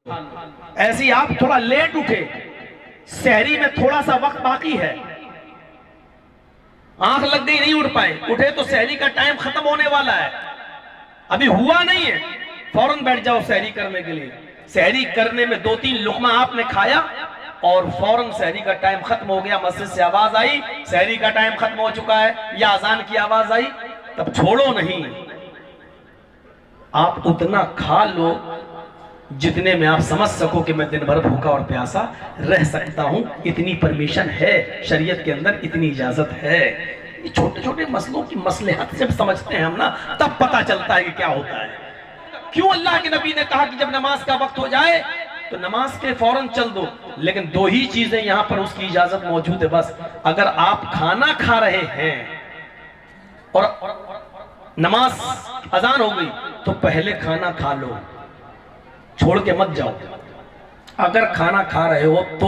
ऐसी आप थोड़ा लेट उठे, सहरी में थोड़ा सा वक्त बाकी है, आंख लग गई नहीं उठ पाए, उठे तो सहरी का टाइम खत्म होने वाला है, अभी हुआ नहीं है, फौरन बैठ जाओ सहरी करने के लिए। सहरी करने में 2-3 लुकमा आपने खाया और फौरन सहरी का टाइम खत्म हो गया, मस्जिद से आवाज आई सहरी का टाइम खत्म हो चुका है या अजान की आवाज आई, तब छोड़ो नहीं, आप उतना खा लो जितने में आप समझ सको कि मैं दिन भर भूखा और प्यासा रह सकता हूं, इतनी परमिशन है शरीयत के अंदर, इतनी इजाजत है। ये छोटे छोटे मसलों की मसलहत जब समझते हैं हम ना, तब पता चलता है कि क्या होता है। क्यों अल्लाह के नबी ने कहा कि जब नमाज का वक्त हो जाए तो नमाज के फौरन चल दो, लेकिन 2 ही चीजें यहां पर उसकी इजाजत मौजूद है बस। अगर आप खाना खा रहे हैं और नमाज अजान हो गई तो पहले खाना खा लो, छोड़ के मत जाओ। अगर खाना खा रहे हो तो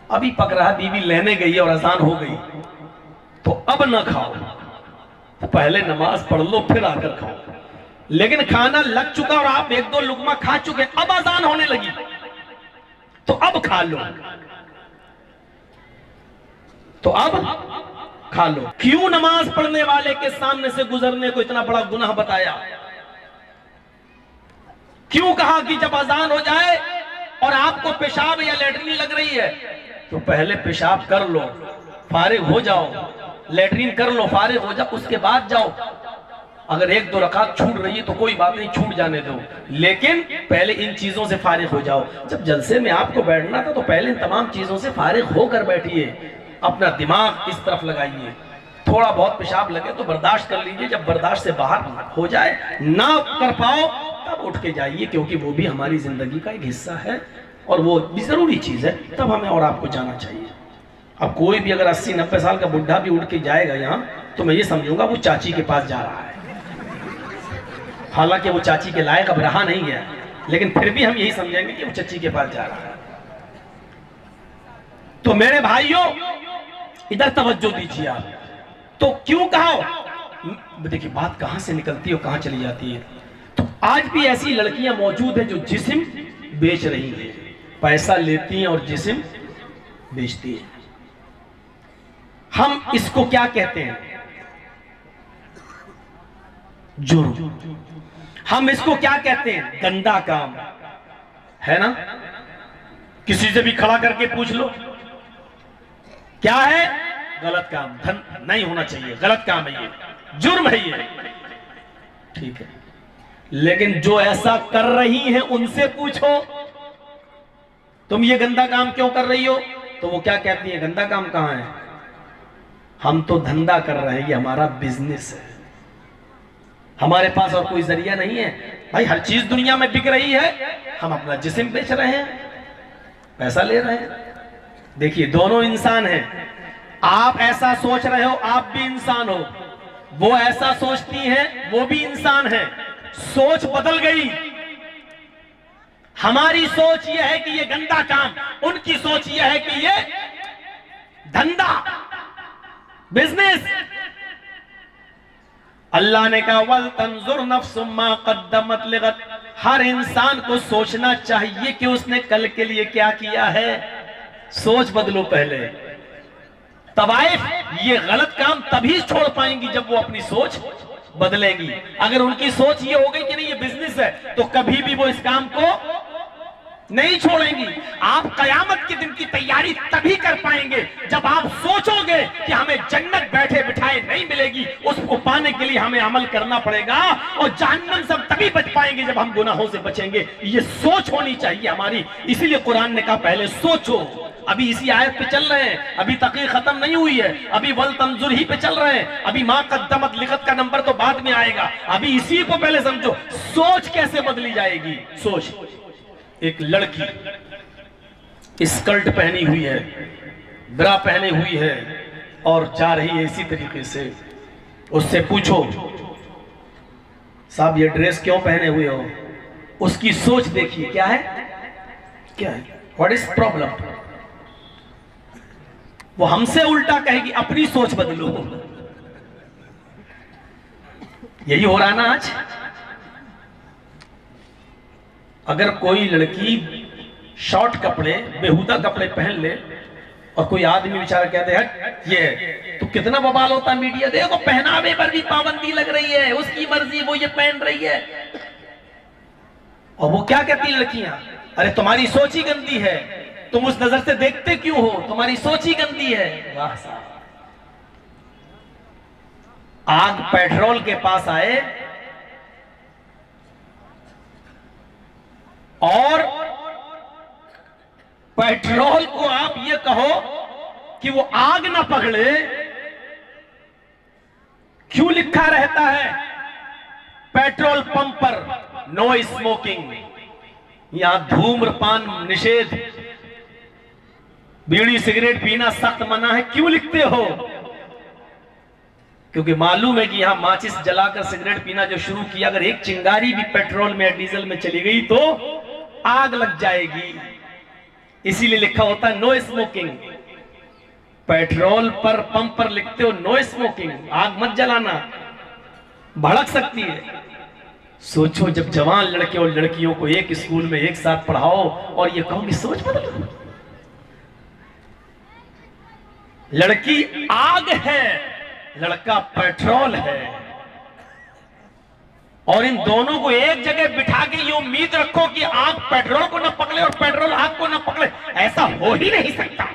अभी पक रहा, बीवी लेने गई है और अजान हो गई तो अब ना खाओ, तो पहले नमाज पढ़ लो फिर आकर खाओ। लेकिन खाना लग चुका और आप 1-2 लुकमा खा चुके, अब अजान होने लगी तो अब खा लो, तो अब खा लो। क्यों नमाज पढ़ने वाले के सामने से गुजरने को इतना बड़ा गुनाह बताया? क्यों कहा कि जब अजान हो जाए और आपको पेशाब या लैट्रिन लग रही है तो पहले पेशाब कर लो, फारिग हो जाओ, लैट्रिन कर लो, फारिग हो जाओ, उसके बाद जाओ। अगर 1-2 रकात छूट रही है तो कोई बात नहीं, छूट जाने दो, लेकिन पहले इन चीजों से फारिग हो जाओ। जब जलसे में आपको बैठना था तो पहले इन तमाम चीजों से फारिग होकर बैठिए, अपना दिमाग इस तरफ लगाइए। थोड़ा बहुत पेशाब लगे तो बर्दाश्त कर लीजिए, जब बर्दाश्त से बाहर हो जाए, ना कर पाओ तब उठ के जाइए, क्योंकि वो भी हमारी जिंदगी का एक हिस्सा है और वो भी जरूरी चीज है, तब हमें और आपको जाना चाहिए। अब कोई भी अगर 80-90 साल का बुढ़ा भी उठ के जाएगा यहाँ तो मैं ये समझूंगा वो चाची के पास जा रहा है, हालांकि वो चाची के लायक अब रहा नहीं है, लेकिन फिर भी हम यही समझेंगे कि वो चाची के पास जा रहा है। तो मेरे भाइयों इधर तवज्जो दीजिए आप। तो क्यों कहा, देखिए बात कहां से निकलती है और कहां चली जाती है। तो आज भी ऐसी लड़कियां मौजूद हैं जो जिस्म बेच रही हैं, पैसा लेती हैं और जिस्म बेचती हैं। हम इसको क्या कहते हैं? जुर्म। हम इसको क्या कहते हैं? गंदा काम, है ना? किसी से भी खड़ा करके पूछ लो क्या है? गलत काम, धन नहीं होना चाहिए, गलत काम है ये, जुर्म है ये, ठीक है। लेकिन जो ऐसा कर रही हैं उनसे पूछो तुम ये गंदा काम क्यों कर रही हो, तो वो क्या कहती है? गंदा काम कहां है, हम तो धंधा कर रहे हैं, ये हमारा बिजनेस है, हमारे पास और कोई जरिया नहीं है। भाई हर चीज दुनिया में बिक रही है, हम अपना जिस्म बेच रहे हैं, पैसा ले रहे हैं। देखिए दोनों इंसान हैं, आप ऐसा सोच रहे हो आप भी इंसान हो, वो ऐसा सोचती हैं वो भी इंसान है, सोच बदल गई। हमारी सोच यह है कि ये गंदा काम, उनकी सोच यह है कि ये धंधा, बिजनेस। अल्लाह ने कहा वल तंजुर नफ्सुम मा कद्दमत लिगद, हर इंसान को सोचना चाहिए कि उसने कल के लिए क्या किया है। सोच बदलो पहले। तवाइफ ये गलत काम तभी छोड़ पाएंगी जब वो अपनी सोच बदलेंगी। अगर उनकी सोच ये हो गई कि नहीं ये बिजनेस है तो कभी भी वो इस काम को नहीं छोड़ेंगी। आप कयामत के दिन की तैयारी तभी कर पाएंगे जब आप सोचोगे कि हमें जन्नत बैठे बिठाए नहीं मिलेगी, उसको पाने के लिए हमें अमल करना पड़ेगा, और जहन्नम से तभी बच पाएंगे जब हम गुनाहों से बचेंगे। ये सोच होनी चाहिए हमारी। इसीलिए कुरान ने कहा पहले सोचो। अभी इसी आयत पे चल रहे हैं, अभी तकरीर खत्म नहीं हुई है, अभी वल तंजुर ही पे चल रहे हैं, अभी मां कद्दमत लिगत का नंबर तो बाद में आएगा, अभी इसी को पहले समझो। सोच कैसे बदली जाएगी? सोच, एक लड़की स्कर्ट पहनी हुई है, ब्रा पहनी हुई है और जा रही है इसी तरीके से, उससे पूछो साहब ये ड्रेस क्यों पहने हुए हो? उसकी सोच देखिए क्या है, क्या है, व्हाट इज प्रॉब्लम। वो हमसे उल्टा कहेगी अपनी सोच बदलो। यही हो रहा ना आज। अगर कोई लड़की शॉर्ट कपड़े, बेहुदा कपड़े पहन ले और कोई आदमी बेचारा कहते हैं ये तो कितना बवाल होता है मीडिया, देखो पहनावे पर भी पाबंदी लग रही है, उसकी मर्जी, वो ये पहन रही है। और वो क्या कहती है लड़कियां, अरे तुम्हारी सोच ही गंदी है, तुम उस नजर से देखते क्यों हो, तुम्हारी सोच ही गंदी है। वाह साहब, आग पेट्रोल के पास आए और पेट्रोल को आप ये कहो कि वो आग ना पकड़े, क्यों लिखा रहता है पेट्रोल पंप पर नो स्मोकिंग, यहां धूम्रपान निषेध, बीड़ी सिगरेट पीना सख्त मना है, क्यों लिखते हो? क्योंकि मालूम है कि यहां माचिस जलाकर सिगरेट पीना जो शुरू किया, अगर एक चिंगारी भी पेट्रोल में या डीजल में चली गई तो आग लग जाएगी, इसीलिए लिखा होता है नो स्मोकिंग। पेट्रोल पर पंप पर लिखते हो नो स्मोकिंग, आग मत जलाना, भड़क सकती है। सोचो जब जवान लड़के और लड़कियों को एक स्कूल में एक साथ पढ़ाओ और ये कहो कि सोच बदलो। लड़की आग है, लड़का पेट्रोल है, और इन दोनों को एक जगह बिठा के ये उम्मीद रखो कि आग पेट्रोल को न पकड़े और पेट्रोल आग को न पकड़े, ऐसा हो ही नहीं सकता।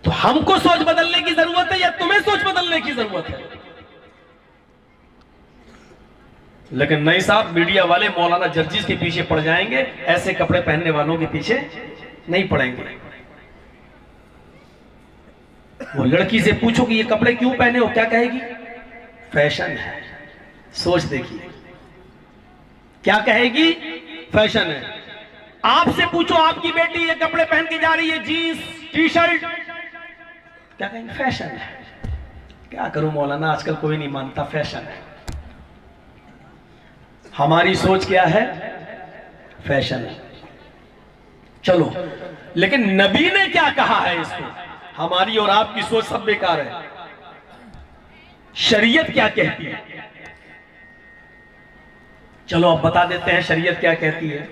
तो हमको सोच बदलने की जरूरत है या तुम्हें सोच बदलने की जरूरत है? लेकिन नहीं साहब, मीडिया वाले मौलाना जर्जिस के पीछे पड़ जाएंगे, ऐसे कपड़े पहनने वालों के पीछे नहीं पड़ेंगे। वो लड़की से पूछो कि ये कपड़े क्यों पहने हो, क्या कहेगी? फैशन है। सोच देखिए क्या कहेगी, फैशन है। आपसे पूछो आपकी बेटी ये कपड़े पहन के जा रही है, जीन्स टी शर्ट, क्या कहेंगे? फैशन है। क्या करूं मौलाना, आजकल कोई नहीं मानता, फैशन है। हमारी सोच क्या है? फैशन है। चलो, लेकिन नबी ने क्या कहा है इसको? हमारी और आपकी सोच सब बेकार है। शरीयत क्या कहती है? चलो अब बता देते हैं शरीयत क्या कहती है।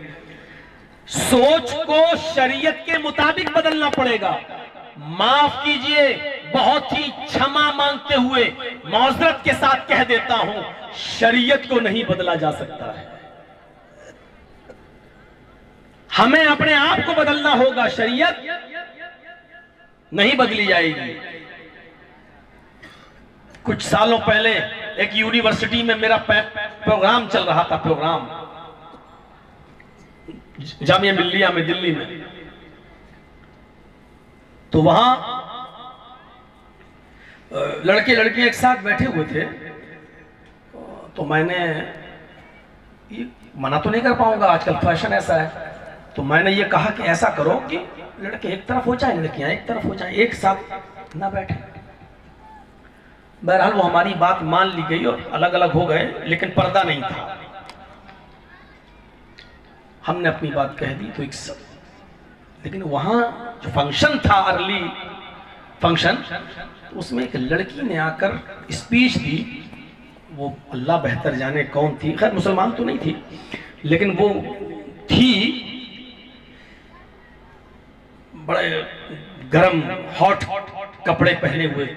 सोच को शरीयत के मुताबिक बदलना पड़ेगा। माफ कीजिए, बहुत ही क्षमा मांगते हुए मौजरत के साथ कह देता हूं, शरीयत को नहीं बदला जा सकता है। हमें अपने आप को बदलना होगा, शरीयत नहीं बदली जाएगी। कुछ सालों पहले एक यूनिवर्सिटी में मेरा प्रोग्राम चल रहा था, प्रोग्राम जामिया मिल्लिया में दिल्ली में। तो वहां लड़के लड़के एक साथ बैठे हुए थे। तो मैंने ये मना तो नहीं कर पाऊंगा, आजकल फैशन ऐसा है, तो मैंने ये कहा कि ऐसा करो कि लड़के एक तरफ हो जाए, लड़कियां एक तरफ हो जाए, एक साथ ना बैठे। बहरहाल वो हमारी बात मान ली गई और अलग अलग हो गए, लेकिन पर्दा नहीं था। हमने अपनी बात कह दी तो एक सब, लेकिन वहां जो फंक्शन था, अर्ली फंक्शन, तो उसमें एक लड़की ने आकर स्पीच दी। वो अल्लाह बेहतर जाने कौन थी, खैर मुसलमान तो नहीं थी, लेकिन वो थी बड़े गरम हॉट कपड़े पहने हुए,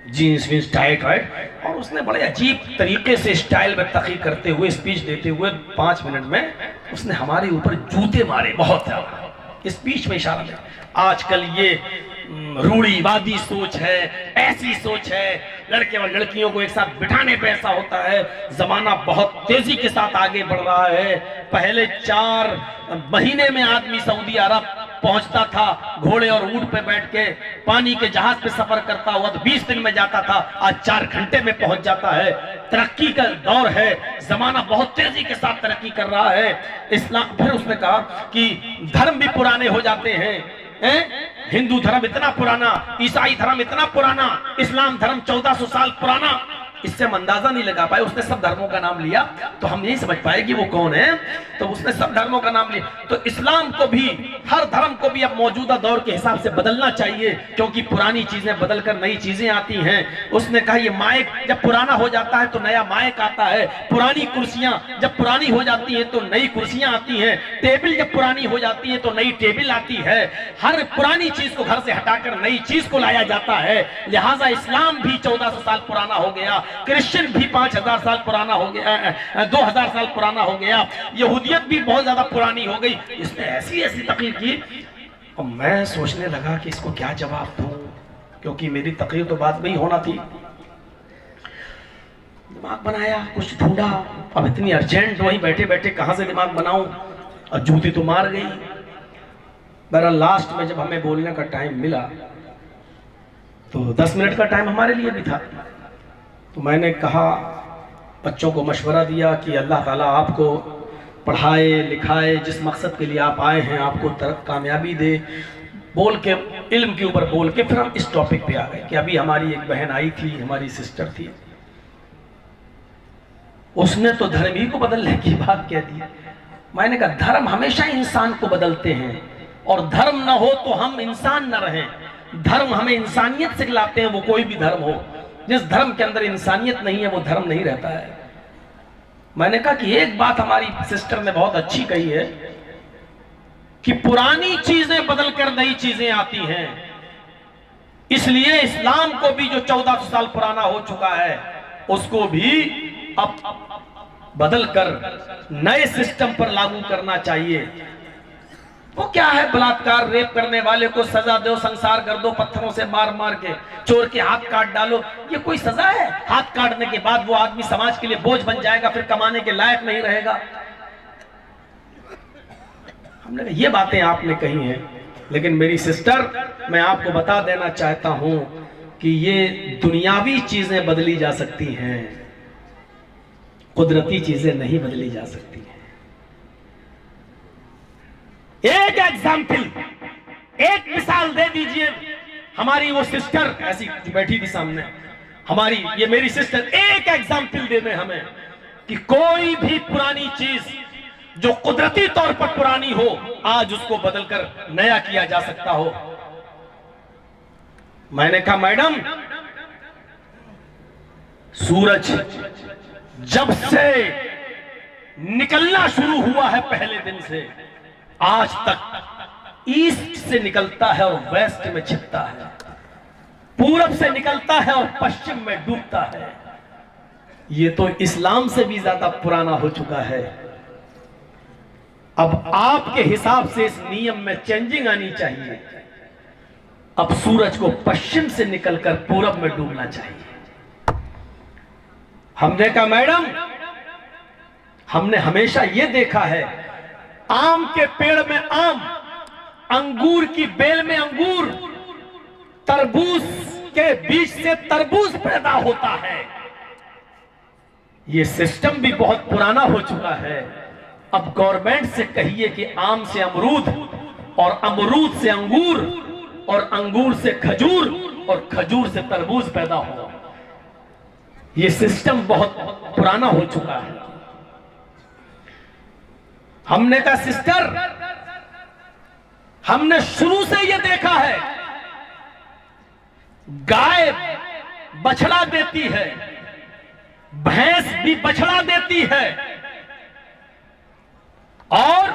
जीन्स वीन्स टाइट वाइट, और उसने बड़े अजीब तरीके से स्टाइल में तकीर करते हुए स्पीच देते हुए 5 मिनट में उसने हमारे ऊपर जूते मारे, बहुत ज्यादा। स्पीच में इशारा किया, आजकल ये रूढ़िवादी सोच है, ऐसी सोच है, लड़के और लड़कियों को एक साथ बिठाने पे ऐसा होता है। जमाना बहुत तेजी के साथ आगे बढ़ रहा है। पहले 4 महीने में आदमी सऊदी अरब पहुंचता था, घोड़े और ऊंट पे बैठ के, पानी के जहाज पे सफर करता हुआ तो 20 दिन में जाता था, आज 4 घंटे में पहुंच जाता है। तरक्की का दौर है, जमाना बहुत तेजी के साथ तरक्की कर रहा है। इस्लाम, फिर उसने कहा कि धर्म भी पुराने हो जाते हैं, हिंदू धर्म इतना पुराना, ईसाई धर्म इतना पुराना, इस्लाम धर्म 1400 साल पुराना, इससे हम अंदाजा नहीं लगा पाए। उसने सब धर्मों का नाम लिया तो हम नहीं समझ पाए कि वो कौन है, तो उसने सब धर्मों का नाम लिया। तो इस्लाम को भी, हर धर्म को भी अब मौजूदा दौर के हिसाब से बदलना चाहिए, क्योंकि पुरानी चीजें बदलकर नई चीजें आती हैं। उसने कहा ये माइक जब पुराना हो जाता है तो नया माइक आता है, पुरानी कुर्सियां जब पुरानी हो जाती हैं तो नई कुर्सियां आती हैं, टेबल जब पुरानी हो जाती है तो नई टेबल आती है। हर पुरानी चीज को घर से हटाकर नई चीज को लाया जाता है। लिहाजा इस्लाम भी 1400 साल पुराना हो गया, क्रिश्चियन भी 5000 साल पुराना हो गया, 2000 साल पुराना हो गया, यहूदियत भी बहुत ज्यादा पुरानी हो गई। इसने ऐसी ऐसी तकरीर की और मैं सोचने लगा कि इसको क्या जवाब दूं, क्योंकि मेरी तकरीर तो बात में ही होना थी। दिमाग बनाया, कुछ ढूंढा, अब इतनी अर्जेंट वहीं बैठे बैठे कहां से दिमाग बनाऊं, और जूती तो मार गई। बहरहाल लास्ट में जब हमें बोलने का टाइम मिला तो 10 मिनट का टाइम हमारे लिए भी था, तो मैंने कहा, बच्चों को मशवरा दिया कि अल्लाह ताला आपको पढ़ाए लिखाए, जिस मकसद के लिए आप आए हैं आपको कामयाबी दे। बोल के इल्म के ऊपर बोल के फिर हम इस टॉपिक पे आ गए कि अभी हमारी एक बहन आई थी, हमारी सिस्टर थी, उसने तो धर्म ही को बदलने की बात कह दी। मैंने कहा धर्म हमेशा इंसान को बदलते हैं, और धर्म ना हो तो हम इंसान न रहें। धर्म हमें इंसानियत सिखलाते हैं, वो कोई भी धर्म हो। जिस धर्म के अंदर इंसानियत नहीं है वो धर्म नहीं रहता है। मैंने कहा कि एक बात हमारी सिस्टर ने बहुत अच्छी कही है कि पुरानी चीजें बदलकर नई चीजें आती हैं, इसलिए इस्लाम को भी जो 1400 साल पुराना हो चुका है उसको भी अब बदलकर नए सिस्टम पर लागू करना चाहिए। वो क्या है, बलात्कार रेप करने वाले को सजा दो, संसार कर दो, पत्थरों से मार मार के, चोर के हाथ काट डालो, ये कोई सजा है? हाथ काटने के बाद वो आदमी समाज के लिए बोझ बन जाएगा, फिर कमाने के लायक नहीं रहेगा। हमने कहा ये बातें आपने कही हैं, लेकिन मेरी सिस्टर, मैं आपको बता देना चाहता हूं कि ये दुनियावी चीजें बदली जा सकती हैं, कुदरती चीजें नहीं बदली जा सकती हैं। एक एग्जाम्पल, एक मिसाल दे दीजिए। हमारी वो सिस्टर ऐसी बैठी थी सामने, हमारी ये मेरी सिस्टर, एक एग्जाम्पल दे दें हमें कि कोई भी पुरानी चीज जो कुदरती तौर पर पुरानी हो आज उसको बदलकर नया किया जा सकता हो। मैंने कहा मैडम, सूरज जब से निकलना शुरू हुआ है पहले दिन से आज तक ईस्ट से निकलता है और वेस्ट में छिपता है, पूरब से निकलता है और पश्चिम में डूबता है। ये तो इस्लाम से भी ज्यादा पुराना हो चुका है। अब आपके हिसाब से इस नियम में चेंजिंग आनी चाहिए। अब सूरज को पश्चिम से निकलकर पूरब में डूबना चाहिए। हमने कहा मैडम, हमने हमेशा यह देखा है, आम के पेड़ में आम, अंगूर की बेल में अंगूर, तरबूज के बीज से तरबूज पैदा होता है। यह सिस्टम भी बहुत पुराना हो चुका है। अब गवर्नमेंट से कहिए कि आम से अमरूद, और अमरूद से अंगूर, और अंगूर से खजूर, और खजूर से तरबूज पैदा हो। यह सिस्टम बहुत पुराना हो चुका है। हमने कहा सिस्टर, हमने शुरू से यह देखा है, गाय बछड़ा देती है, भैंस भी बछड़ा देती है, और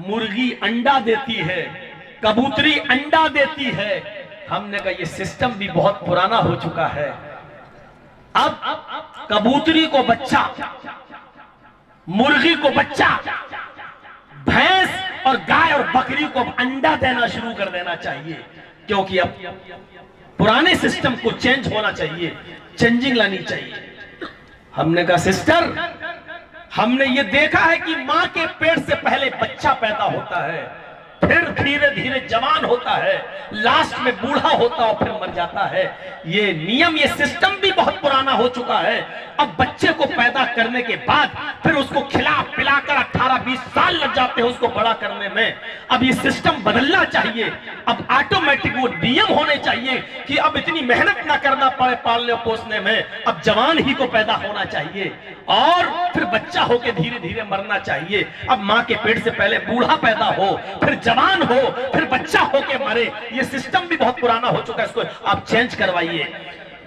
मुर्गी अंडा देती है, कबूतरी अंडा देती है। हमने कहा यह सिस्टम भी बहुत पुराना हो चुका है। अब कबूतरी को बच्चा, मुर्गी को बच्चा, भैंस और गाय और बकरी को अंडा देना शुरू कर देना चाहिए, क्योंकि अब पुराने सिस्टम को चेंज होना चाहिए, चेंजिंग लानी चाहिए। हमने कहा सिस्टर, हमने ये देखा है कि मां के पेट से पहले बच्चा पैदा होता है, फिर धीरे धीरे जवान होता है, लास्ट में बूढ़ा होता और फिर मर जाता है। ये नियम, ये सिस्टम भी बहुत पुराना हो चुका है। अब बच्चे को पैदा करने के बाद फिर उसको खिला पिलाकर 18-20 साल लग जाते हैं उसको बड़ा करने में। अब ये सिस्टम बदलना चाहिए। अब ऑटोमेटिक वो नियम होने चाहिए कि अब इतनी मेहनत ना करना पड़े पालने पोसने में, अब जवान ही को पैदा होना चाहिए और फिर बच्चा होके धीरे धीरे मरना चाहिए। अब माँ के पेट से पहले बूढ़ा पैदा हो, फिर जवान हो, फिर बच्चा होके मरे। ये सिस्टम भी बहुत पुराना हो चुका है, इसको आप चेंज करवाइए।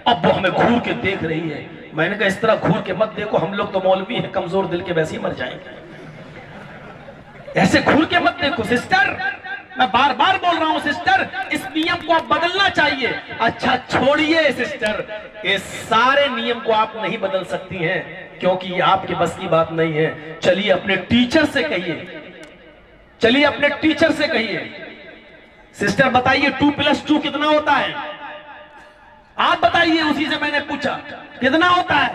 अब वो हमें घूर के देख रही है। मैंने कहा इस तरह घूर के मत देखो, हम लोग तो मौलवी हैं, कमजोर दिल के, वैसे ही मर जाएंगे। ऐसे घूर के मत देखो सिस्टर, मैं बार बार बोल रहा हूं सिस्टर, इस नियम को आप बदलना चाहिए। अच्छा छोड़िए सिस्टर, ये सारे नियम को आप नहीं बदल सकती हैं क्योंकि ये आपके बस की बात नहीं है। चलिए अपने टीचर से कहिए, चलिए अपने टीचर से कहिए, सिस्टर बताइए 2+2 कितना होता है? आप बताइए। उसी से मैंने पूछा कितना होता है,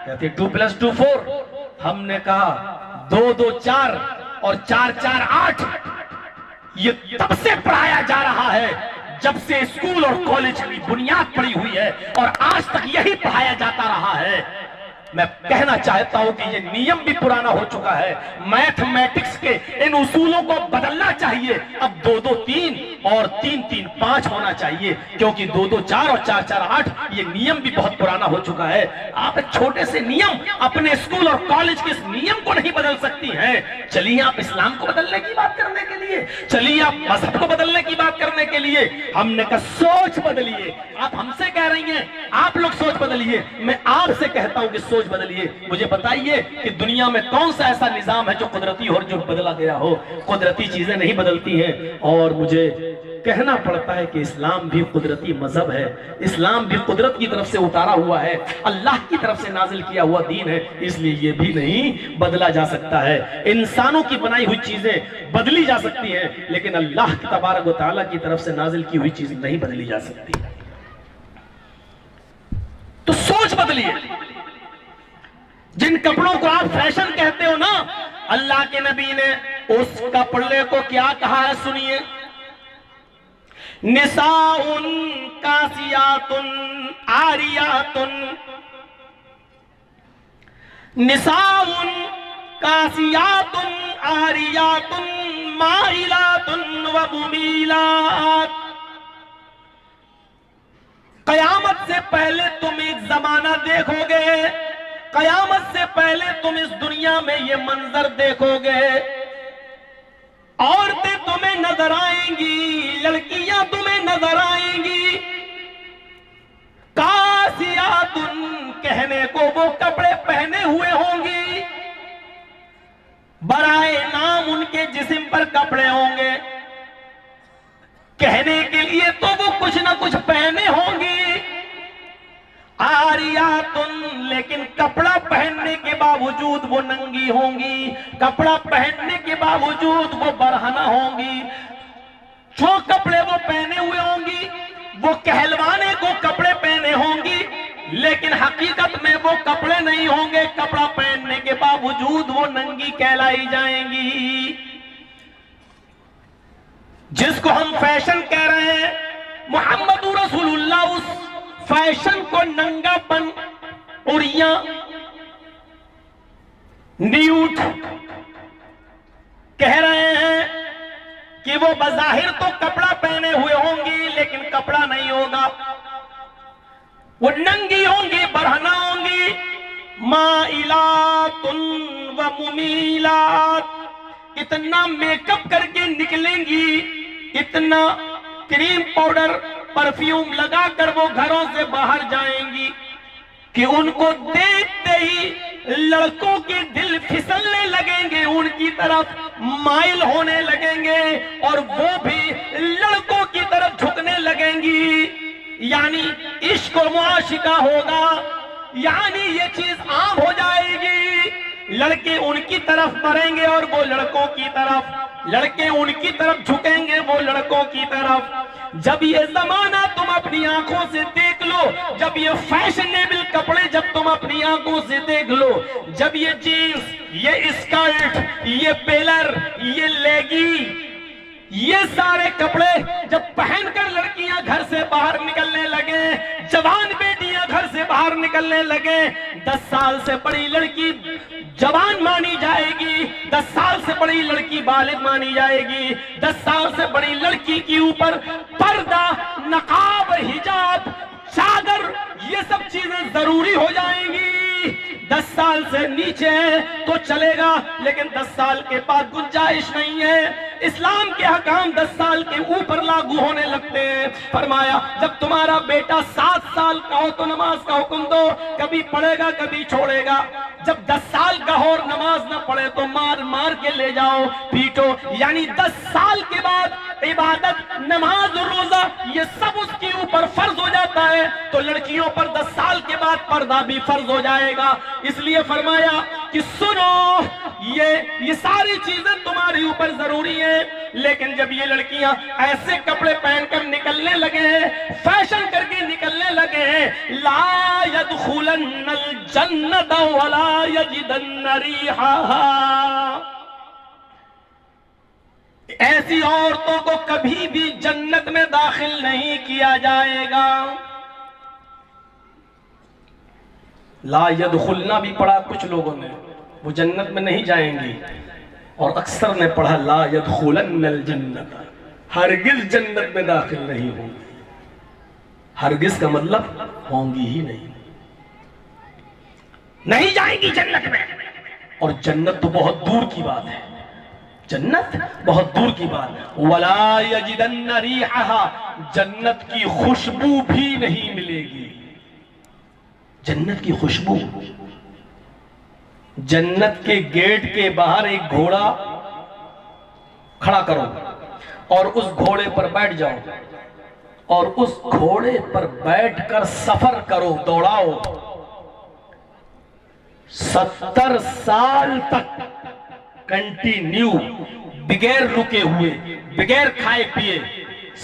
कहते 2+2 4। हमने कहा 2 2 4 और 4 4 8। ये तब से पढ़ाया जा रहा है जब से स्कूल और कॉलेज की बुनियाद पड़ी हुई है और आज तक यही पढ़ाया जाता रहा है। मैं कहना चाहता हूं कि ये नियम भी पुराना हो चुका है। मैथमेटिक्स के इन उसूलों को बदलना चाहिए। अब 2 2 3 और 3 3 5 होना चाहिए, क्योंकि 2 2 4 और 4 4 8 ये नियम भी बहुत पुराना हो चुका है। आप एक छोटे से नियम अपने स्कूल और कॉलेज के इस नियम को नहीं बदल सकती हैं। चलिए आप इस्लाम को बदलने की बात करने के लिए, चलिए आप मजहब को बदलने की बात करने के लिए, हमने कहा सोच बदलिए। आप हमसे कह रही हैं आप लोग सोच बदलिए, मैं आपसे कहता हूं कि सोच बदलिए। मुझे बताइए कि दुनिया में कौन सा ऐसा निजाम है जो कुदरती हो और जो बदला गया हो? कुदरती चीजें नहीं बदलती हैं। और मुझे कहना पड़ता है कि इस्लाम भी कुदरती मजहब है, इस्लाम भी कुदरत की तरफ से उतारा हुआ है, अल्लाह की तरफ से नाजिल किया हुआ दीन है, इसलिए ये भी नहीं बदला जा सकता है। इंसानों की बनाई हुई चीजें बदली जा सकती हैं, लेकिन अल्लाह तबारक व तआला की तरफ से नाजिल की हुई चीज नहीं बदली जा सकती। तो सोच बदलिए। जिन कपड़ों को आप फैशन कहते हो ना, अल्लाह के नबी ने उस कपड़े को क्या कहा है सुनिए, निसाउन कासियातुन आरियातुन, निसाउन कासियातुन आरियातुन माइलातुन व मुमीलात। कयामत से पहले तुम एक जमाना देखोगे, कयामत से पहले तुम इस दुनिया में ये मंजर देखोगे, औरतें तुम्हें नजर आएंगी, लड़कियां तुम्हें नजर आएंगी, कासियातुन कहने को वो कपड़े पहने हुए होंगी, बराए नाम उनके जिस्म पर कपड़े होंगे, कहने के लिए तो वो कुछ ना कुछ पहने होंगी। आरियातुन लेकिन कपड़ा पहनने के बावजूद वो नंगी होंगी, कपड़ा पहनने के बावजूद वो बरहना होंगी। जो कपड़े वो पहने हुए होंगी वो कहलवाने को कपड़े पहने होंगी, लेकिन हकीकत में वो कपड़े नहीं होंगे, कपड़ा पहनने के बावजूद वो नंगी कहलाई जाएंगी। जिसको हम फैशन कह रहे हैं, मोहम्मद रसूलुल्लाह उस फैशन को नंगापन, उड़िया, न्यूड कह रहे हैं कि वो बज़ाहिर तो कपड़ा पहने हुए होंगी लेकिन कपड़ा नहीं होगा, वो नंगी होंगी, बरहना होंगी। माइलातुन व मुमीलात, इतना मेकअप करके निकलेंगी, इतना क्रीम पाउडर परफ्यूम लगाकर वो घरों से बाहर जाएंगी कि उनको देखते ही लड़कों के दिल फिसलने लगेंगे, उनकी तरफ माइल होने लगेंगे और वो भी लड़कों की तरफ झुकने लगेंगी। यानी इश्क और मुआशिका होगा, यानी ये चीज आम हो जाएगी। लड़के उनकी तरफ मरेंगे और वो लड़कों की तरफ, लड़के उनकी तरफ झुकेंगे, वो लड़कों की तरफ। जब ये जमाना तुम अपनी आंखों से देख लो, जब ये फैशनेबल कपड़े जब तुम अपनी आंखों से देख लो, जब ये जीन्स, ये स्कर्ट, ये पेलर, ये लेगी, ये सारे कपड़े जब पहनकर लड़कियां घर से बाहर निकलने लगे, जवान बेटियां घर से बाहर निकलने लगे, 10 साल से बड़ी लड़की जवान मानी जाएगी, 10 साल से बड़ी लड़की बालिग मानी जाएगी, 10 साल से बड़ी लड़की के ऊपर पर्दा, नकाब, हिजाब, चादर, ये सब चीजें जरूरी हो जाएंगी। 10 साल से नीचे तो चलेगा, लेकिन 10 साल के बाद गुंजाइश नहीं है। इस्लाम के हकाम 10 साल के ऊपर लागू होने लगते हैं। फरमाया जब तुम्हारा बेटा 7 साल का हो तो नमाज का हुक्म दो, कभी पढ़ेगा कभी छोड़ेगा। जब 10 साल का हो और नमाज ना पढ़े तो मार मार के ले जाओ, पीटो। यानी 10 साल के बाद इबादत, नमाज और रोजा ये सब उसके ऊपर फर्ज हो जाता है। तो लड़कियों पर 10 साल के बाद पर्दा भी फर्ज हो जाएगा। इसलिए फरमाया कि सुनो, ये सारी चीजें तुम्हारे ऊपर जरूरी है। लेकिन जब ये लड़कियां ऐसे कपड़े पहनकर निकलने लगे हैं, फैशन करके निकलने लगे हैं, ला यदखुलन्नल जन्नत वला यजिदन्न रिहाहा, ऐसी औरतों को कभी भी जन्नत में दाखिल नहीं किया जाएगा। ला यदखुलना भी पढ़ा कुछ लोगों ने, वो जन्नत में नहीं जाएंगी, और अक्सर ने पढ़ा ला यदखुलन्नल जन्नत, हरगिज जन्नत में दाखिल नहीं होंगी। हरगिज का मतलब होंगी ही नहीं जाएंगी जन्नत में। और जन्नत तो बहुत दूर की बात है, जन्नत बहुत दूर की बात। वला यजिदन्न रिहाहा, जन्नत की खुशबू भी नहीं मिलेगी। जन्नत की खुशबू, जन्नत के गेट के बाहर एक घोड़ा खड़ा करो और उस घोड़े पर बैठ जाओ और उस घोड़े पर बैठकर सफर करो, दौड़ाओ, 70 साल तक कंटिन्यू, बगैर रुके हुए, बगैर खाए पिए,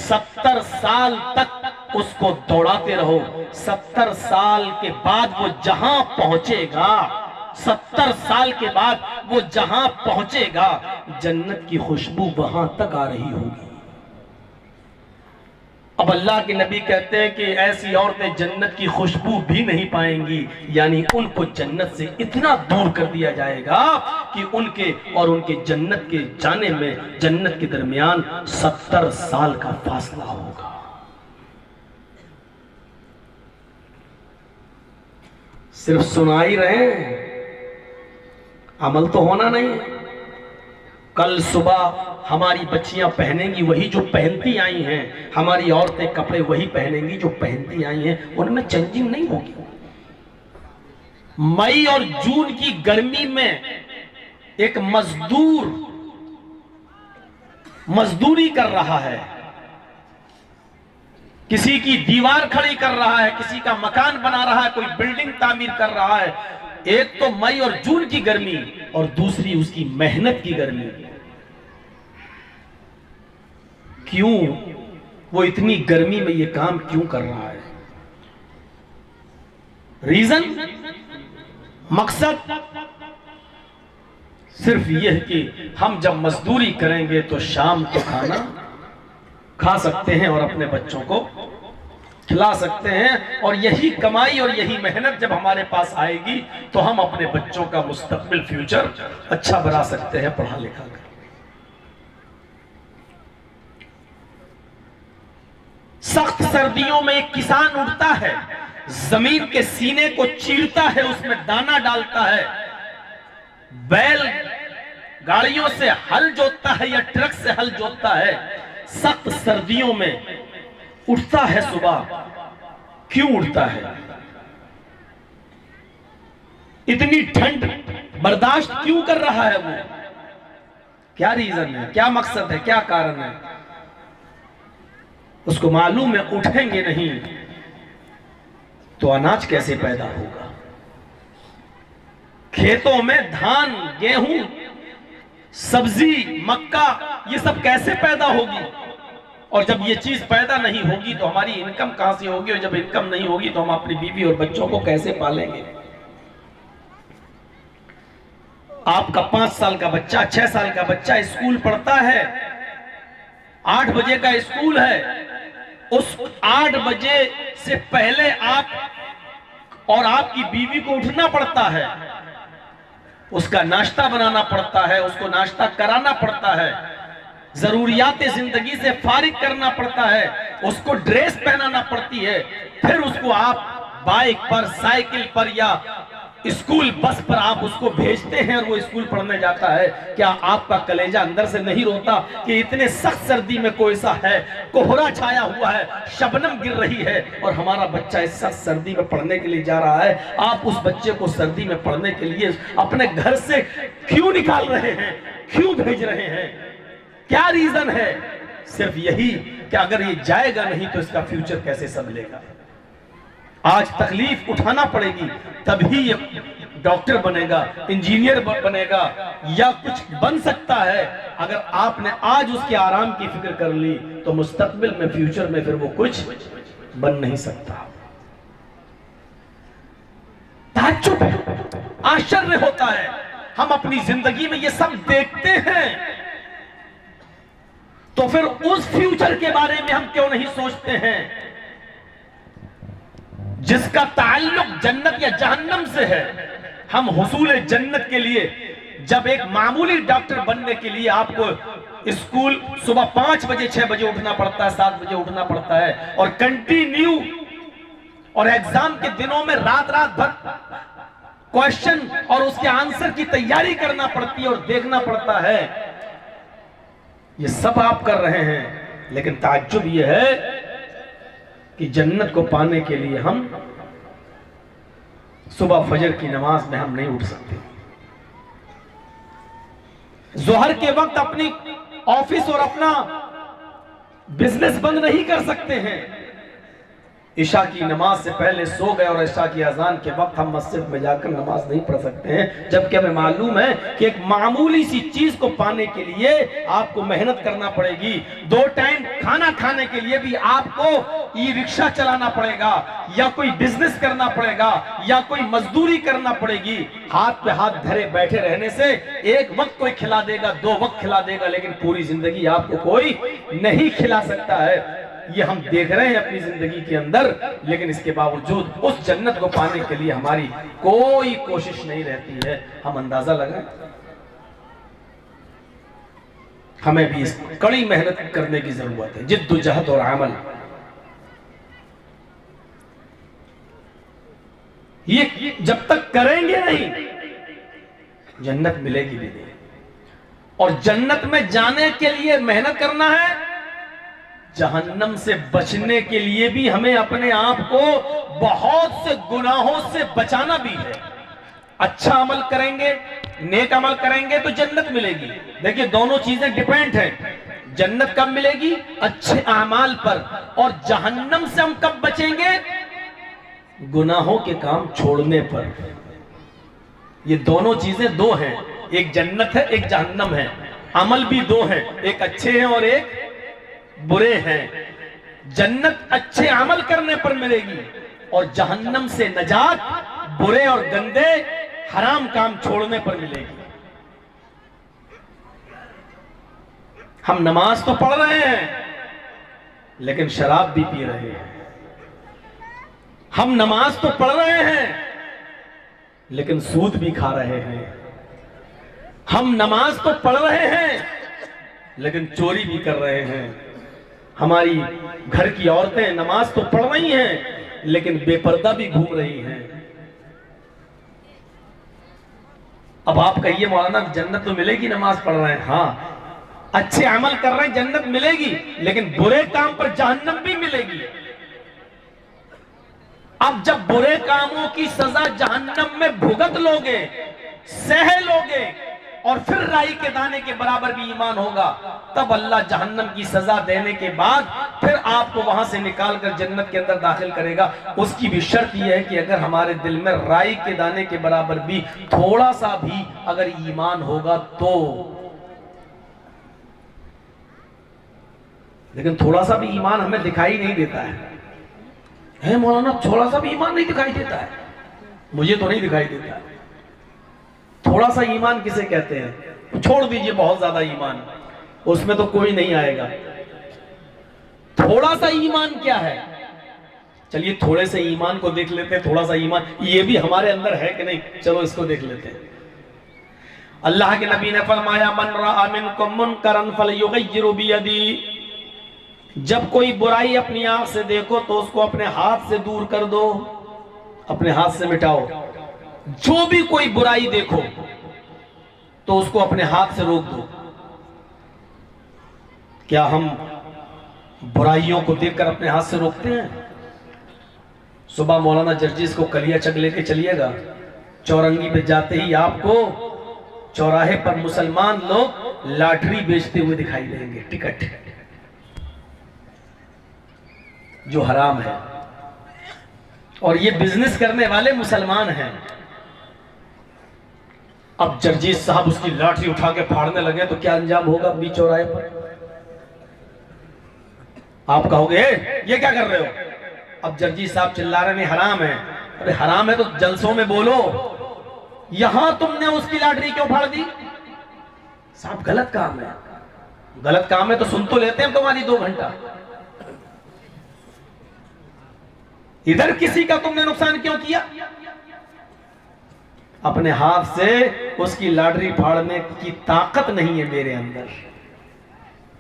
70 साल तक उसको दौड़ाते रहो। 70 साल के बाद वो जहां पहुंचेगा, 70 साल के बाद वो जहां पहुंचेगा, जन्नत की खुशबू वहां तक आ रही होगी। अब अल्लाह के नबी कहते हैं कि ऐसी औरतें जन्नत की खुशबू भी नहीं पाएंगी, यानी उनको जन्नत से इतना दूर कर दिया जाएगा कि उनके और उनके जन्नत के जाने में, जन्नत के दरमियान 70 साल का फासला होगा। सिर्फ सुना ही रहे, अमल तो होना नहीं। कल सुबह हमारी बच्चियां पहनेंगी वही जो पहनती आई हैं, हमारी औरतें कपड़े वही पहनेंगी जो पहनती आई हैं, उनमें चेंजिंग नहीं होगी। मई और जून की गर्मी में एक मजदूर मजदूरी कर रहा है, किसी की दीवार खड़ी कर रहा है, किसी का मकान बना रहा है, कोई बिल्डिंग तामीर कर रहा है। एक तो मई और जून की गर्मी और दूसरी उसकी मेहनत की गर्मी। क्यों वो इतनी गर्मी में ये काम क्यों कर रहा है? रीजन, मकसद सिर्फ यह है कि हम जब मजदूरी करेंगे तो शाम को खाना खा सकते हैं और अपने बच्चों को खिला सकते हैं, और यही कमाई और यही मेहनत जब हमारे पास आएगी तो हम अपने बच्चों का मुस्तकबिल, फ्यूचर अच्छा बना सकते हैं पढ़ा लिखा कर। सख्त सर्दियों में एक किसान उठता है, जमीन के सीने को चीरता है, उसमें दाना डालता है, बैल गाड़ियों से हल जोतता है या ट्रक से हल जोतता है। सख्त सर्दियों में उठता है सुबह। क्यों उठता है? इतनी ठंड बर्दाश्त क्यों कर रहा है वो? क्या रीजन है, क्या मकसद है, क्या कारण है? उसको मालूम है उठेंगे नहीं तो अनाज कैसे पैदा होगा। खेतों में धान, गेहूं, सब्जी, मक्का, ये सब कैसे पैदा होगी? और जब ये चीज पैदा नहीं होगी तो हमारी इनकम कहां से होगी, और जब इनकम नहीं होगी तो हम अपनी बीवी और बच्चों को कैसे पालेंगे? आपका 5 साल का बच्चा, 6 साल का बच्चा स्कूल पढ़ता है, 8 बजे का स्कूल है, उस 8 बजे से पहले आप और आपकी बीवी को उठना पड़ता है, उसका नाश्ता बनाना पड़ता है, उसको नाश्ता कराना पड़ता है, जरूरियात जिंदगी से फारिग करना पड़ता है, उसको ड्रेस पहनाना पड़ती है, फिर उसको आप बाइक पर, साइकिल पर या स्कूल बस पर आप उसको भेजते हैं और वो स्कूल पढ़ने जाता है। क्या आपका कलेजा अंदर से नहीं रोता कि इतने सख्त सर्दी में कोई सा है, कोहरा छाया हुआ है, शबनम गिर रही है और हमारा बच्चा इस सख्त सर्दी में पढ़ने के लिए जा रहा है। आप उस बच्चे को सर्दी में पढ़ने के लिए अपने घर से क्यों निकाल रहे हैं, क्यों भेज रहे हैं? क्या रीजन है? सिर्फ यही कि अगर ये जाएगा नहीं तो इसका फ्यूचर कैसे संभलेगा। आज तकलीफ उठाना पड़ेगी, तभी ये डॉक्टर बनेगा, इंजीनियर बनेगा या कुछ बन सकता है। अगर आपने आज उसके आराम की फिक्र कर ली तो मुस्तकबिल में, फ्यूचर में फिर वो कुछ बन नहीं सकता। ताज्जुब है, आश्चर्य होता है, हम अपनी जिंदगी में ये सब देखते हैं तो फिर उस फ्यूचर के बारे में हम क्यों नहीं सोचते हैं जिसका ताल्लुक जन्नत या जहन्नम से है। हम हुसूल जन्नत के लिए, जब एक मामूली डॉक्टर बनने के लिए आपको स्कूल सुबह 5 बजे 6 बजे उठना पड़ता है, 7 बजे उठना पड़ता है और कंटिन्यू, और एग्जाम के दिनों में रात भर क्वेश्चन और उसके आंसर की तैयारी करना पड़ती है और देखना पड़ता है। ये सब आप कर रहे हैं, लेकिन ताज्जुब ये है कि जन्नत को पाने के लिए हम सुबह फजर की नमाज में हम नहीं उठ सकते, जोहर के वक्त अपनी ऑफिस और अपना बिजनेस बंद नहीं कर सकते हैं, इशा की नमाज से पहले सो गए और इशा की अजान के वक्त हम मस्जिद में जाकर नमाज नहीं पढ़ सकते हैं, जबकि हमें मालूम है कि एक मामूली सी चीज को पाने के लिए आपको मेहनत करना पड़ेगी। 2 टाइम खाना खाने के लिए भी आपको ई रिक्शा चलाना पड़ेगा या कोई बिजनेस करना पड़ेगा या कोई मजदूरी करना पड़ेगी। हाथ पे हाथ धरे बैठे रहने से एक वक्त कोई खिला देगा, 2 वक्त खिला देगा, लेकिन पूरी जिंदगी आपको कोई नहीं खिला सकता है। ये हम देख रहे हैं अपनी जिंदगी के अंदर, लेकिन इसके बावजूद उस जन्नत को पाने के लिए हमारी कोई कोशिश नहीं रहती है। हम अंदाजा लगाएं, हमें भी इस कड़ी मेहनत करने की जरूरत है, जिद्दोजहद और अमल। ये जब तक करेंगे नहीं जन्नत मिलेगी भी नहीं। और जन्नत में जाने के लिए मेहनत करना है, जहन्नम से बचने के लिए भी हमें अपने आप को बहुत से गुनाहों से बचाना भी है। अच्छा अमल करेंगे, नेक अमल करेंगे तो जन्नत मिलेगी। देखिए दोनों चीजें डिपेंड हैं। जन्नत कब मिलेगी? अच्छे अमाल पर। और जहन्नम से हम कब बचेंगे? गुनाहों के काम छोड़ने पर। ये दोनों चीजें 2 हैं, एक जन्नत है एक जहन्नम है। अमल भी 2 हैं, एक अच्छे हैं और एक बुरे हैं। जन्नत अच्छे अमल करने पर मिलेगी और जहन्नम से नजात बुरे और गंदे हराम काम छोड़ने पर मिलेगी। हम नमाज तो पढ़ रहे हैं लेकिन शराब भी पी रहे हैं। हम नमाज तो पढ़ रहे हैं लेकिन सूद भी खा रहे हैं। हम नमाज तो पढ़ रहे हैं लेकिन चोरी भी कर रहे हैं। हमारी घर की औरतें नमाज तो पढ़ रही हैं लेकिन बेपर्दा भी घूम रही हैं। अब आप कहिए मौलाना जन्नत तो मिलेगी, नमाज पढ़ रहे हैं, हाँ अच्छे अमल कर रहे हैं, जन्नत मिलेगी, लेकिन बुरे काम पर जहन्नम भी मिलेगी। अब जब बुरे कामों की सजा जहन्नम में भुगत लोगे, सह लोगे और फिर राई के दाने के बराबर भी ईमान होगा, तब अल्लाह जहन्नम की सजा देने के बाद फिर आपको वहां से निकाल कर जन्नत के अंदर दाखिल करेगा। उसकी भी शर्त यह है कि अगर हमारे दिल में राई के दाने के बराबर भी थोड़ा सा भी अगर ईमान होगा तो। लेकिन थोड़ा सा भी ईमान हमें दिखाई नहीं देता है मौलाना, थोड़ा सा भी ईमान नहीं दिखाई देता है। मुझे तो नहीं दिखाई देता है। थोड़ा सा ईमान किसे कहते हैं? छोड़ दीजिए बहुत ज्यादा ईमान, उसमें तो कोई नहीं आएगा। थोड़ा सा ईमान क्या है? चलिए थोड़े से ईमान को देख लेते हैं। थोड़ा सा ईमान ये भी हमारे अंदर है कि नहीं, चलो इसको देख लेते हैं। अल्लाह के नबी ने फरमाया, मन रआ मिनकुम मुनकरन फलयुगय्यिरु बियदी, जब कोई बुराई अपनी आंख से देखो तो उसको अपने हाथ से दूर कर दो, अपने हाथ से मिटाओ। जो भी कोई बुराई देखो तो उसको अपने हाथ से रोक दो। क्या हम बुराइयों को देखकर अपने हाथ से रोकते हैं? सुबह मौलाना जर्जिस को कलिया चक लेके चलिएगा, चौरंगी पे जाते ही आपको चौराहे पर मुसलमान लोग लॉटरी बेचते हुए दिखाई देंगे, टिकट, जो हराम है। और ये बिजनेस करने वाले मुसलमान हैं। अब जर्जीस साहब उसकी लाठी उठा के फाड़ने लगे तो क्या अंजाम होगा बीच चौराहे पर? आप कहोगे ये क्या कर रहे हो? अब जर्जीस साहब चिल्ला रहे हैं हराम है। अरे हराम है तो जलसों में बोलो, यहां तुमने उसकी लाटरी क्यों फाड़ दी? साहब गलत काम है। गलत काम है तो सुन तो लेते हैं तुम्हारी 2 घंटा। इधर किसी का तुमने नुकसान क्यों किया? अपने हाथ से उसकी लाटरी फाड़ने की ताकत नहीं है मेरे अंदर।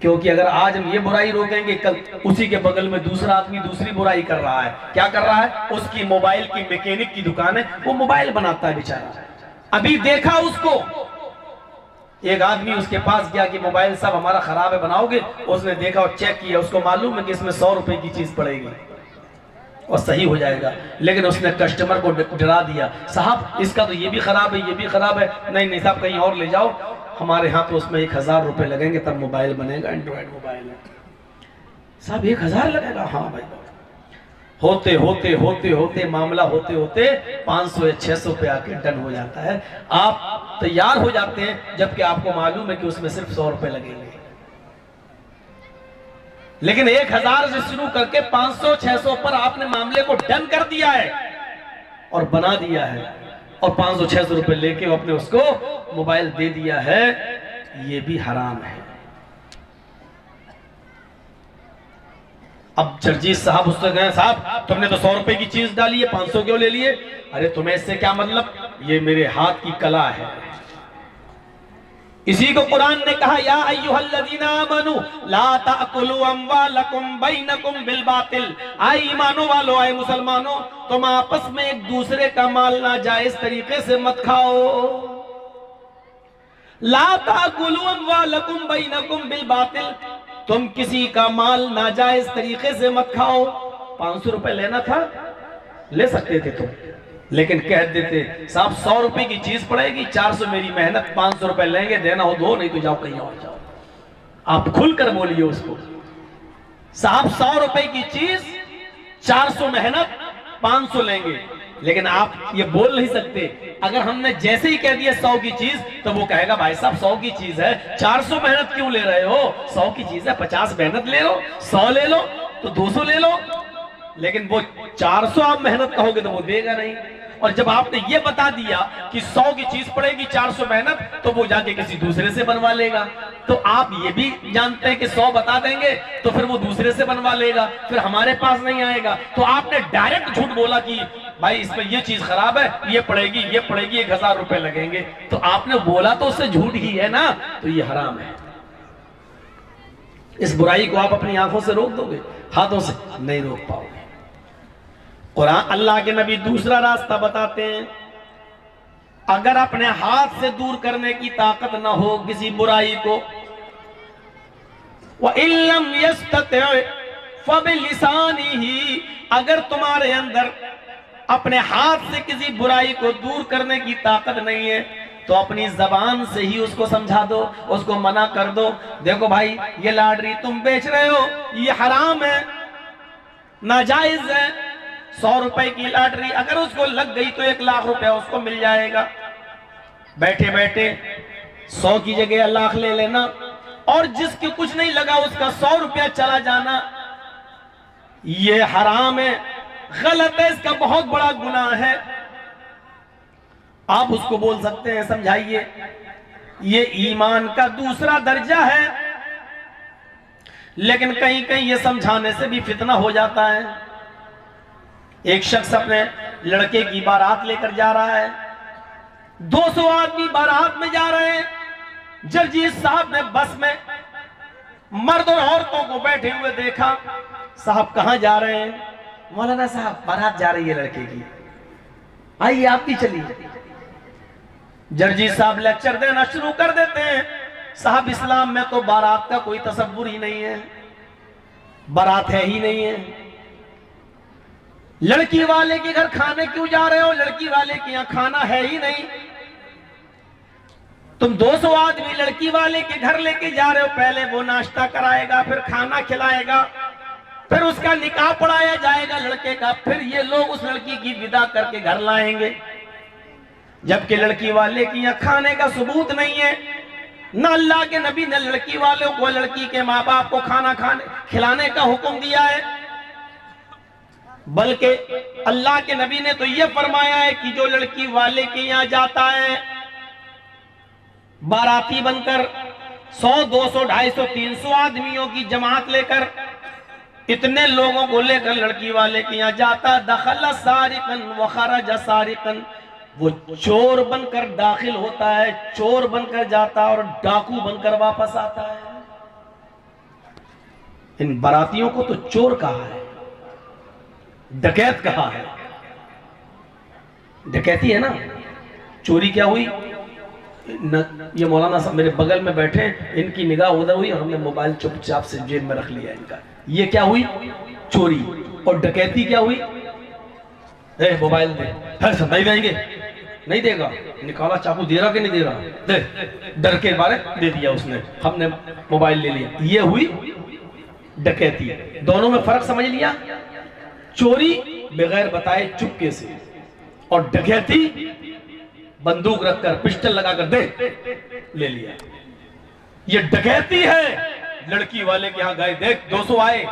क्योंकि अगर आज हम ये बुराई रोकेंगे, कल उसी के बगल में दूसरा आदमी दूसरी बुराई कर रहा है। क्या कर रहा है? उसकी मोबाइल की मैकेनिक की दुकान है, वो मोबाइल बनाता है बेचारा। अभी देखा उसको, एक आदमी उसके पास गया कि मोबाइल साहब हमारा खराब है, बनाओगे? उसने देखा और चेक किया, उसको मालूम है कि इसमें 100 रुपए की चीज पड़ेगी और सही हो जाएगा। लेकिन उसने कस्टमर को डरा दिया, साहब इसका तो ये भी खराब है, ये भी खराब है। नहीं नहीं साहब कहीं और ले जाओ, हमारे यहाँ तो उसमें 1000 रुपए लगेंगे तब मोबाइल बनेगा, एंड्रॉइड मोबाइल है। साहब 1000 लगेगा? हाँ भाई। होते होते होते होते मामला होते होते 500 या 600 पे आके डन हो जाता है। आप तैयार हो जाते हैं जबकि आपको मालूम है कि उसमें सिर्फ 100 रुपए लगेंगे। लेकिन 1000 से शुरू करके 500-600 पर आपने मामले को डन कर दिया है और बना दिया है, और 500-600 रुपए लेके आपने उसको मोबाइल दे दिया है। ये भी हराम है। अब जर्जीस साहब उससे कहें, साहब तुमने तो 100 रुपए की चीज डाली है, 500 क्यों ले लिए? अरे तुम्हें इससे क्या मतलब? ये मेरे हाथ की कला है। इसी को कुरान ने कहा, या अय्युहल्लज़ीना आमनू ला ताकुलू अम्वालकुम बैनकुम बिल बातिल। आए ईमानो वालो, आए मुसलमानों, तुम आपस में एक दूसरे का माल नाजायज तरीके से मत खाओ। ला ताकुलू अम्वालकुम बैनकुम बिल बातिल, तुम किसी का माल नाजायज तरीके से मत खाओ। 500 रुपए लेना था, ले सकते थे तुम, लेकिन कह देते साहब 100 रुपए की चीज पड़ेगी, 400 मेरी मेहनत, 500 रुपए लेंगे, देना हो दो, नहीं तो जाओ कहीं और जाओ। आप खुलकर बोलिए उसको, साहब 100 रुपए की चीज, 400 मेहनत, 500 लेंगे। लेकिन आप ये बोल नहीं सकते। अगर हमने जैसे ही कह दिया 100 की चीज, तो वो कहेगा भाई साहब 100 की चीज है, 400 मेहनत क्यों ले रहे हो? 100 की चीज है, 50 मेहनत ले लो, 100 ले लो तो 200 ले लो। लेकिन वो 400 आप मेहनत कहोगे तो वो देगा नहीं। और जब आपने ये बता दिया कि 100 की चीज पड़ेगी, 400 मेहनत, तो वो जाके किसी दूसरे से बनवा लेगा। तो आप ये भी जानते हैं कि 100 बता देंगे तो फिर वो दूसरे से बनवा लेगा, फिर हमारे पास नहीं आएगा। तो आपने डायरेक्ट झूठ बोला कि भाई इसमें ये चीज खराब है, ये पड़ेगी 1000 रुपए लगेंगे। तो आपने बोला तो उससे झूठ ही है ना, तो ये हराम है। इस बुराई को आप अपनी आंखों से रोक दोगे, हाथों से नहीं रोक पाओगे। कुरान, अल्लाह के नबी दूसरा रास्ता बताते हैं, अगर अपने हाथ से दूर करने की ताकत ना हो किसी बुराई को, व इल्लम यस्तति फबिलिसानिही, अगर तुम्हारे अंदर अपने हाथ से किसी बुराई को दूर करने की ताकत नहीं है तो अपनी जबान से ही उसको समझा दो, उसको मना कर दो। देखो भाई ये लॉटरी तुम बेच रहे हो, ये हराम है, नाजायज है। 100 रुपए की लॉटरी अगर उसको लग गई तो 1 लाख रुपया उसको मिल जाएगा। बैठे बैठे 100 की जगह 1 लाख ले लेना, और जिसके कुछ नहीं लगा उसका 100 रुपया चला जाना, ये हराम है, गलत है, इसका बहुत बड़ा गुनाह है। आप उसको बोल सकते हैं, समझाइए, ये ईमान का दूसरा दर्जा है। लेकिन कहीं कहीं ये समझाने से भी फितना हो जाता है। एक शख्स अपने लड़के की बारात लेकर जा रहा है, 200 आदमी बारात में जा रहे हैं। जरजीत साहब ने बस में मर्द और औरतों को बैठे हुए देखा। साहब कहां जा रहे हैं? मौलाना साहब बारात जा रही है लड़के की, आइए आप भी चलिए। जरजीत साहब लेक्चर देना शुरू कर देते हैं। साहब इस्लाम में तो बारात का कोई तसव्वुर ही नहीं है, बारात है ही नहीं है। लड़की वाले के घर खाने क्यों जा रहे हो? लड़की वाले के यहां खाना है ही नहीं। तुम 200 आदमी लड़की वाले के घर लेके जा रहे हो, पहले वो नाश्ता कराएगा, फिर खाना खिलाएगा, फिर उसका निकाह पढ़ाया जाएगा लड़के का, फिर ये लोग उस लड़की की विदा करके घर लाएंगे। जबकि लड़की वाले की यहां खाने का सबूत नहीं है। ना अल्लाह के नबी ने लड़की वालों को, लड़की के माँ बाप को खाना खिलाने का हुक्म दिया है, बल्कि अल्लाह के नबी ने तो यह फरमाया है कि जो लड़की वाले के यहां जाता है बाराती बनकर 100, 200, 250, 300 आदमियों की जमात लेकर, इतने लोगों को लेकर लड़की वाले के यहां जाता, दखल सारिकन व खरज सारिकन, वो चोर बनकर दाखिल होता है, चोर बनकर जाता और डाकू बनकर वापस आता है। इन बारातियों को तो चोर कहा है, डकैत कहा है। डकैती है ना, चोरी क्या हुई? ये मौलाना साहब मेरे बगल में बैठे, इनकी निगाह उधर हुई और हमने मोबाइल चुपचाप से जेब में रख लिया इनका। ये क्या हुई? चोरी। और डकैती क्या हुई? मोबाइल दे, नहीं देंगे, नहीं देगा, निकाला चाकू, दे रहा कि नहीं दे रहा, दे, डर के बारे दे दिया उसने, हमने मोबाइल ले लिया। ये हुई डकैती। दोनों में फर्क समझ लिया? चोरी बगैर बताए चुपके से, और डकैती बंदूक रखकर, पिस्टल लगाकर दे, ले लिया। ये डकैती है। लड़की वाले के यहां गए, देख 200 आए,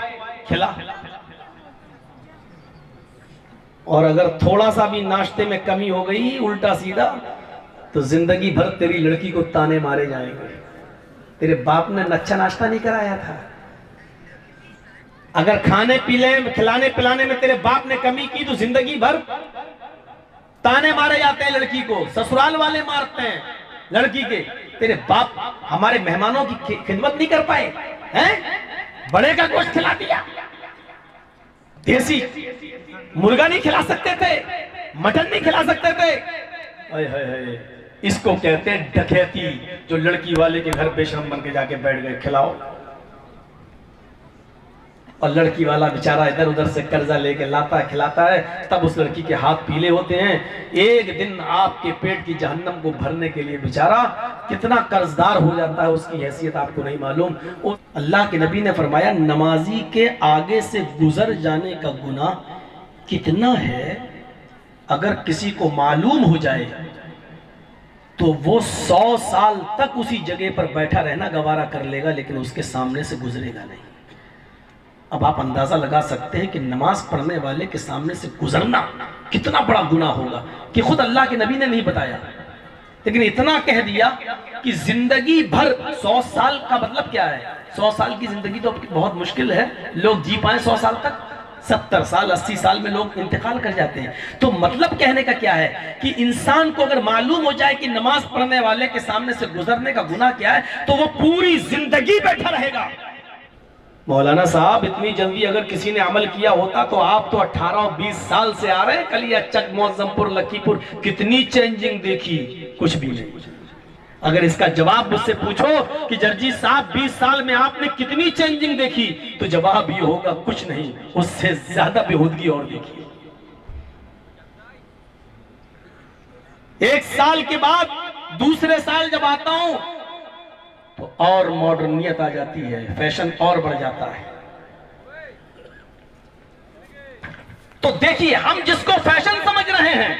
खिला। और अगर थोड़ा सा भी नाश्ते में कमी हो गई उल्टा सीधा, तो जिंदगी भर तेरी लड़की को ताने मारे जाएंगे, तेरे बाप ने अच्छा नाश्ता नहीं कराया था। अगर खाने पीने खिलाने पिलाने में तेरे बाप ने कमी की तो जिंदगी भर ताने मारे जाते हैं लड़की को, ससुराल वाले मारते हैं लड़की के। तेरे बाप हमारे मेहमानों की खिदमत नहीं कर पाए हैं? बड़े का गोश्त खिला दिया, देसी मुर्गा नहीं खिला सकते थे, मटन नहीं खिला सकते थे। इसको कहते हैं डकैती। जो लड़की वाले के घर बेशरम बन के जाके बैठ गए, खिलाओ, और लड़की वाला बेचारा इधर उधर से कर्जा लेके लाता है, खिलाता है, तब उस लड़की के हाथ पीले होते हैं। एक दिन आपके पेट की जहन्नम को भरने के लिए बेचारा कितना कर्जदार हो जाता है, उसकी हैसियत आपको नहीं मालूम। अल्लाह के नबी ने फरमाया, नमाजी के आगे से गुजर जाने का गुनाह कितना है, अगर किसी को मालूम हो जाए तो वो 100 साल तक उसी जगह पर बैठा रहना गवारा कर लेगा, लेकिन उसके सामने से गुजरेगा नहीं। अब आप अंदाजा लगा सकते हैं कि नमाज पढ़ने वाले के सामने से गुजरना कितना बड़ा गुनाह होगा, कि खुद अल्लाह के नबी ने नहीं बताया, लेकिन इतना कह दिया कि जिंदगी भर 100 साल का मतलब क्या है? 100 साल की जिंदगी तो बहुत मुश्किल है लोग जी पाए 100 साल तक। 70 साल 80 साल में लोग इंतकाल कर जाते हैं। तो मतलब कहने का क्या है कि इंसान को अगर मालूम हो जाए कि नमाज पढ़ने वाले के सामने से गुजरने का गुनाह क्या है, तो वो पूरी जिंदगी बैठा रहेगा। मौलाना साहब इतनी जल्दी अगर किसी ने अमल किया होता तो आप तो 18-20 साल से आ रहे हैं, कलिया चक मौजमपुर लखीपुर, कितनी चेंजिंग देखी? कुछ भी नहीं। अगर इसका जवाब मुझसे पूछो कि जरजीत साहब 20 साल में आपने कितनी चेंजिंग देखी, तो जवाब ये होगा कुछ नहीं, उससे ज्यादा बेहूदगी और देखी। 1 साल के बाद दूसरे साल जब आता हूं तो और मॉडर्नियत आ जाती है, फैशन और बढ़ जाता है। तो देखिए, हम जिसको फैशन समझ रहे हैं,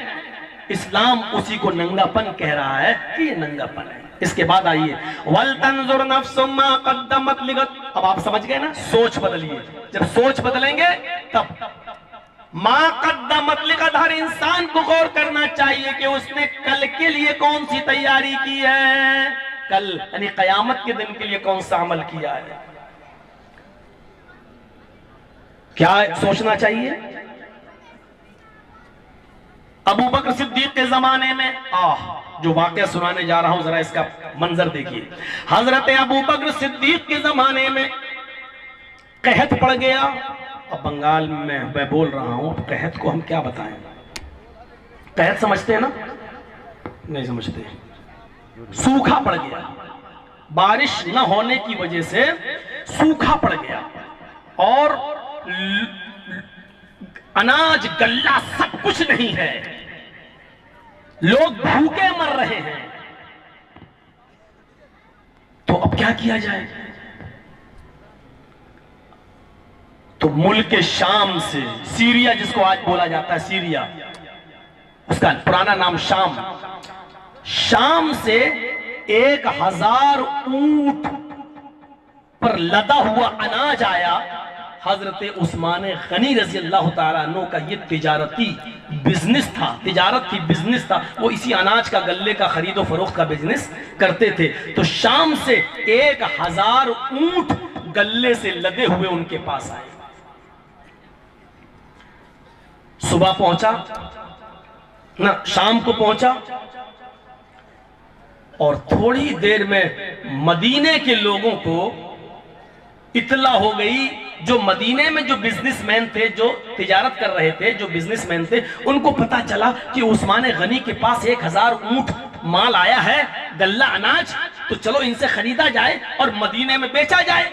इस्लाम उसी को नंगापन कह रहा है कि ये नंगापन है। इसके बाद आइए, वल तंजुर नफ्सुम मा कद्दमत लिगद। अब आप समझ गए ना, सोच बदलिए। जब सोच बदलेंगे तब मा कद्दमत लिगद, हर इंसान को गौर करना चाहिए कि उसने कल के लिए कौन सी तैयारी की है, कल यानी कयामत के दिन के लिए कौन सा अमल किया है। क्या सोचना चाहिए? अबू बकर सिद्दीक के जमाने में जो वाकया सुनाने जा रहा हूं, जरा इसका मंजर देखिए। हजरत अबू बकर सिद्दीक के जमाने में कहत पड़ गया। अब बंगाल में मैं बोल रहा हूं, कहत को हम क्या बताएं? कहत समझते हैं ना? नहीं समझते। सूखा पड़ गया, बारिश न होने की वजह से सूखा पड़ गया और अनाज गल्ला सब कुछ नहीं है, लोग भूखे मर रहे हैं। तो अब क्या किया जाए? तो मुल्क शाम से, सीरिया जिसको आज बोला जाता है सीरिया, उसका पुराना नाम शाम, शाम से 1000 ऊंट पर लदा हुआ अनाज आया। हजरत उस्मान गनी रजी अल्लाह तआला अन्हु का ये तिजारती बिजनेस था, तिजारत थी, बिजनेस था। वो इसी अनाज का, गल्ले का खरीदो फरोख्त का बिजनेस करते थे। तो शाम से 1000 ऊंट गल्ले से लदे हुए उनके पास आए। सुबह पहुंचा ना, शाम को पहुंचा और थोड़ी देर में मदीने के लोगों को इतला हो गई। जो मदीने में जो बिजनेसमैन थे, जो तिजारत कर रहे थे, जो बिजनेसमैन थे, उनको पता चला कि उस्मान गनी के पास 1000 ऊंट माल आया है, गल्ला अनाज, तो चलो इनसे खरीदा जाए और मदीने में बेचा जाए।